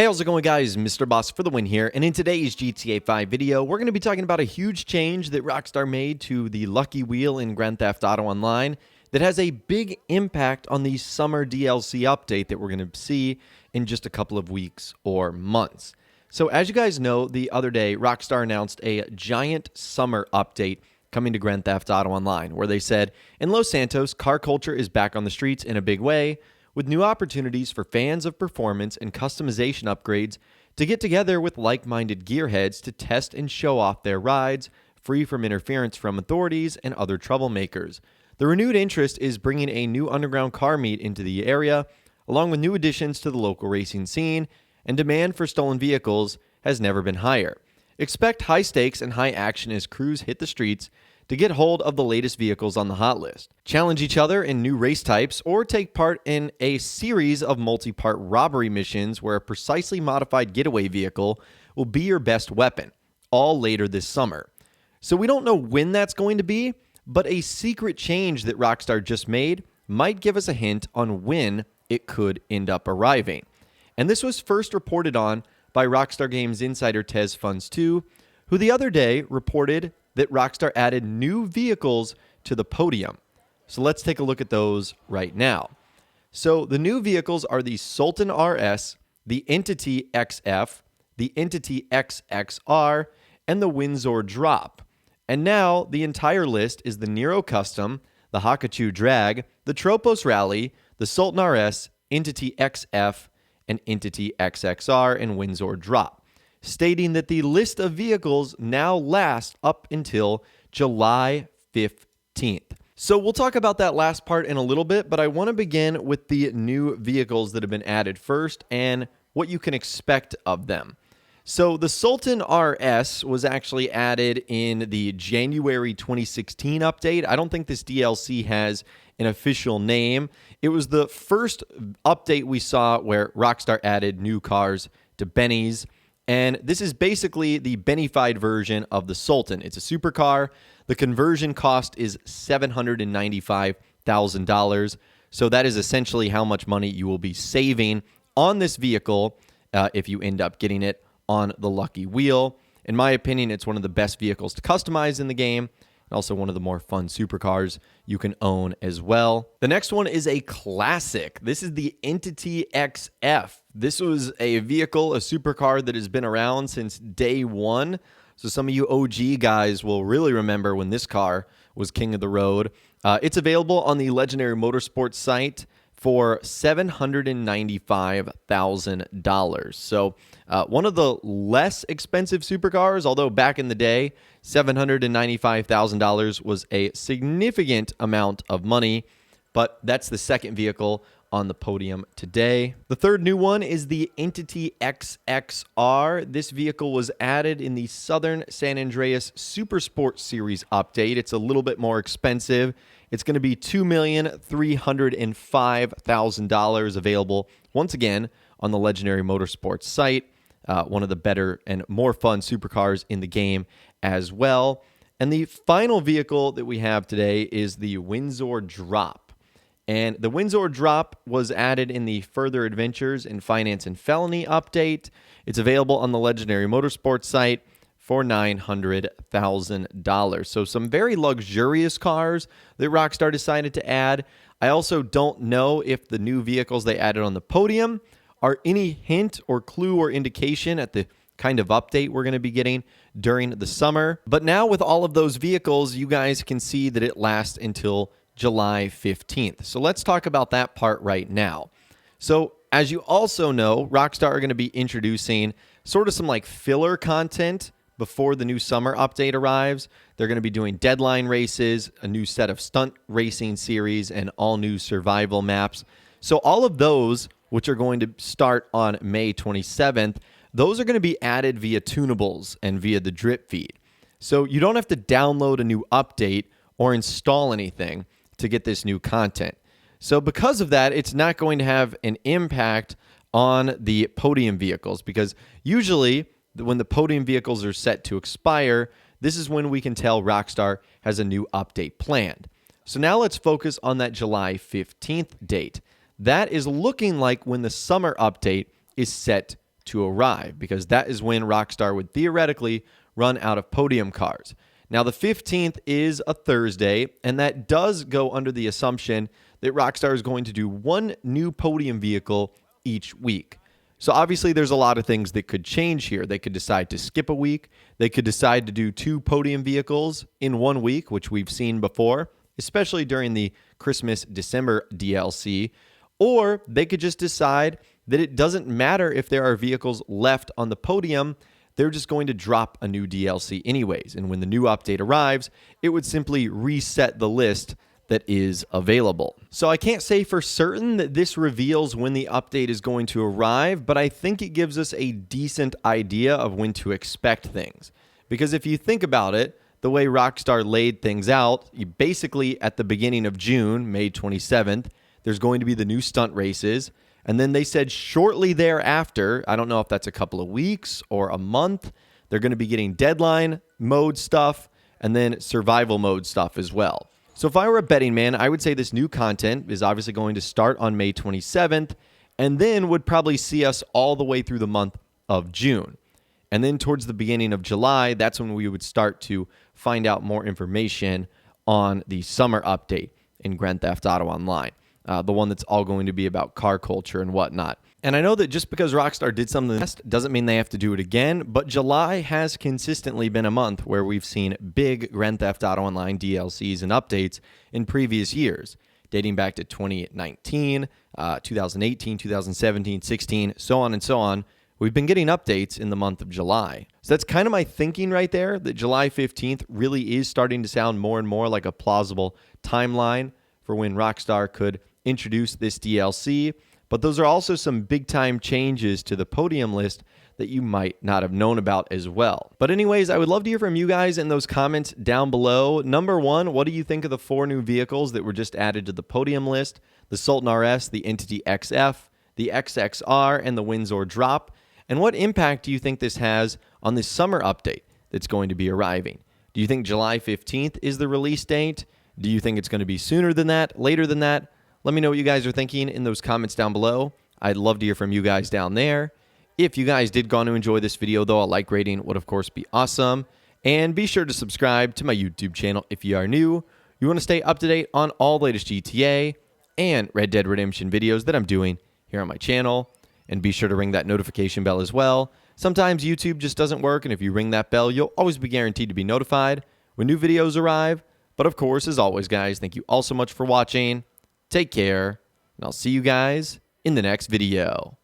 Hey, how's it going, guys? Mr. Boss for the win here, and in today's GTA 5 video, we're going to be talking about a huge change that Rockstar made to the Lucky Wheel in Grand Theft Auto Online that has a big impact on the summer DLC update that we're going to see in just a couple of weeks or months. So as you guys know, the other day, Rockstar announced a giant summer update coming to Grand Theft Auto Online, where they said, in Los Santos, car culture is back on the streets in a big way, with new opportunities for fans of performance and customization upgrades to get together with like-minded gearheads to test and show off their rides, free from interference from authorities and other troublemakers. The renewed interest is bringing a new underground car meet into the area, along with new additions to the local racing scene, and demand for stolen vehicles has never been higher. Expect high stakes and high action as crews hit the streets to get hold of the latest vehicles on the hot list, challenge each other in new race types, or take part in a series of multi-part robbery missions where a precisely modified getaway vehicle will be your best weapon, all later this summer. So we don't know when that's going to be, but a secret change that Rockstar just made might give us a hint on when it could end up arriving. And this was first reported on by Rockstar Games insider Tez Funds 2, who the other day reported that Rockstar added new vehicles to the podium. So let's take a look at those right now. So the new vehicles are the Sultan RS, the Entity XF, the Entity XXR, and the Windsor Drop. And now the entire list is the Nero Custom, the Hakachu Drag, the Tropos Rally, the Sultan RS, Entity XF, and Entity XXR, and Windsor Drop, stating that the list of vehicles now lasts up until July 15th. So we'll talk about that last part in a little bit, but I want to begin with the new vehicles that have been added first and what you can expect of them. So the Sultan RS was actually added in the January 2016 update. I don't think this DLC has an official name. It was the first update we saw where Rockstar added new cars to Benny's. And this is basically the Bennified version of the Sultan. It's a supercar. The conversion cost is $795,000. So that is essentially how much money you will be saving on this vehicle if you end up getting it on the Lucky Wheel. In my opinion, it's one of the best vehicles to customize in the game, and also one of the more fun supercars you can own as well. The next one is a classic. This is the Entity XF. This was a vehicle, a supercar that has been around since day one. So some of you OG guys will really remember when this car was king of the road. It's available on the Legendary Motorsports site for $795,000. So one of the less expensive supercars, although back in the day, $795,000 was a significant amount of money, but that's the second vehicle on the podium today. The third new one is the Entity XXR. This vehicle was added in the Southern San Andreas Super Sport Series update. It's a little bit more expensive. It's going to be $2,305,000 available, once again, on the Legendary Motorsports site. One of the better and more fun supercars in the game as well. And the final vehicle that we have today is the Windsor Drop. And the Windsor Drop was added in the Further Adventures in Finance and Felony update. It's available on the Legendary Motorsports site for $900,000. So some very luxurious cars that Rockstar decided to add. I also don't know if the new vehicles they added on the podium are any hint or clue or indication at the kind of update we're going to be getting during the summer. But now with all of those vehicles, you guys can see that it lasts until July 15th. So let's talk about that part right now. So as you also know, Rockstar are going to be introducing sort of some like filler content before the new summer update arrives. They're going to be doing deadline races, a new set of stunt racing series, and all new survival maps. So all of those, which are going to start on May 27th, those are going to be added via tunables and via the drip feed. So you don't have to download a new update or install anything to get this new content. So because of that, it's not going to have an impact on the podium vehicles, because usually when the podium vehicles are set to expire, this is when we can tell Rockstar has a new update planned. So now let's focus on that July 15th date. That is looking like when the summer update is set to arrive, because that is when Rockstar would theoretically run out of podium cars. Now, the 15th is a Thursday, and that does go under the assumption that Rockstar is going to do one new podium vehicle each week. So obviously there's a lot of things that could change here. They could decide to skip a week. They could decide to do 2 podium vehicles in 1 week, which we've seen before, especially during the Christmas December DLC. Or they could just decide that it doesn't matter if there are vehicles left on the podium. They're just going to drop a new DLC anyways. And when the new update arrives, it would simply reset the list that is available. So I can't say for certain that this reveals when the update is going to arrive, but I think it gives us a decent idea of when to expect things. Because if you think about it, the way Rockstar laid things out, you basically at the beginning of June, May 27th, there's going to be the new stunt races. And then they said shortly thereafter, I don't know if that's a couple of weeks or a month, they're going to be getting deadline mode stuff and then survival mode stuff as well. So if I were a betting man, I would say this new content is obviously going to start on May 27th and then would probably see us all the way through the month of June. And then towards the beginning of July, that's when we would start to find out more information on the summer update in Grand Theft Auto Online. The one that's all going to be about car culture and whatnot. And I know that just because Rockstar did something last doesn't mean they have to do it again, but July has consistently been a month where we've seen big Grand Theft Auto Online DLCs and updates in previous years, dating back to 2019, 2018, 2017, 16, so on and so on. We've been getting updates in the month of July. So that's kind of my thinking right there, that July 15th really is starting to sound more and more like a plausible timeline for when Rockstar could introduce this DLC. But those are also some big-time changes to the podium list that you might not have known about as well. But anyways, I would love to hear from you guys in those comments down below. Number one, what do you think of the 4 new vehicles that were just added to the podium list? The Sultan RS, the Entity XF, the XXR, and the Windsor Drop. And what impact do you think this has on the summer update that's going to be arriving? Do you think July 15th is the release date? Do you think it's going to be sooner than that, later than that? Let me know what you guys are thinking in those comments down below. I'd love to hear from you guys down there. If you guys did go on to enjoy this video, though, a like rating would, of course, be awesome. And be sure to subscribe to my YouTube channel if you are new. You want to stay up to date on all the latest GTA and Red Dead Redemption videos that I'm doing here on my channel. And be sure to ring that notification bell as well. Sometimes YouTube just doesn't work, and if you ring that bell, you'll always be guaranteed to be notified when new videos arrive. But of course, as always, guys, thank you all so much for watching. Take care, and I'll see you guys in the next video.